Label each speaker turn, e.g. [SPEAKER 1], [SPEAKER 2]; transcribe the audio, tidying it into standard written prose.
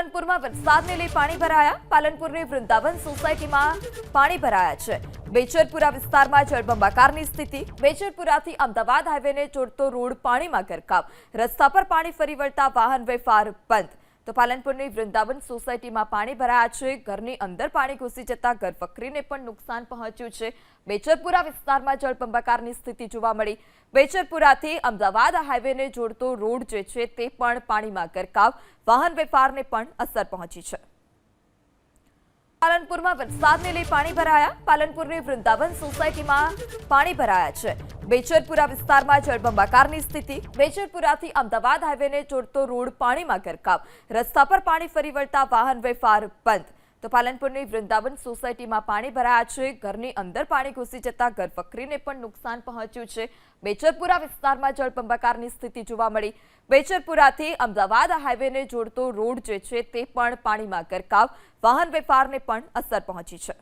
[SPEAKER 1] પાલનપુરમાં વરસાદને લઈ પાણી ભરાયા। પાલનપુરની વૃંદાવન સોસાયટીમાં પાણી ભરાયા છે। બેચરપુરા વિસ્તારમાં જળબંબાકારની સ્થિતિ। બેચરપુરાથી અમદાવાદ હાઈવેને જોડતો રોડ પાણીમાં ગરકાવ। રસ્તા પર પાણી ફરી વળતા વાહન વ્યવહાર બંધ। તો પાલનપુરની વૃંદાવન સોસાયટીમાં પાણી ભરાયા છે। ઘરની અંદર પાણી ઘૂસી જતા ઘરવખરીને પણ નુકસાન પહોંચ્યું છે। બેચરપુરા વિસ્તારમાં જળબંબાકારની સ્થિતિ જોવા મળી। બેચરપુરાથી અમદાવાદ હાઈવેને જોડતો રોડ જે છે તે પણ પાણીમાં ગરકાવ। વાહન વ્યવહારને પણ અસર પહોંચી છે। પાલનપુરમાં વરસાદને લઈ પાણી ભરાયા। પાલનપુરની વૃંદાવન સોસાયટીમાં પાણી ભરાયા છે। બેચરપુરા વિસ્તારમાં જળબંબાકારની સ્થિતિ। બેચરપુરાથી અમદાવાદ હાઈવેને જોડતો રોડ પાણીમાં ગરકાવ। રસ્તા પર પાણી ફરી વળતા વાહન વ્યવહાર બંધ। તો પાલનપુરની વૃંદાવન સોસાયટીમાં પાણી ભરાયા છે। ઘરની અંદર પાણી ઘૂસી જતા ઘરવખરીને પણ નુકસાન પહોંચ્યું છે। બેચરપુરા વિસ્તારમાં જળબંબાકારની સ્થિતિ જોવા મળી। બેચરપુરાથી અમદાવાદ હાઈવેને જોડતો રોડ જે છે તે પણ પાણીમાં ગરકાવ। વાહન વ્યવહારને પણ અસર પહોંચી છે।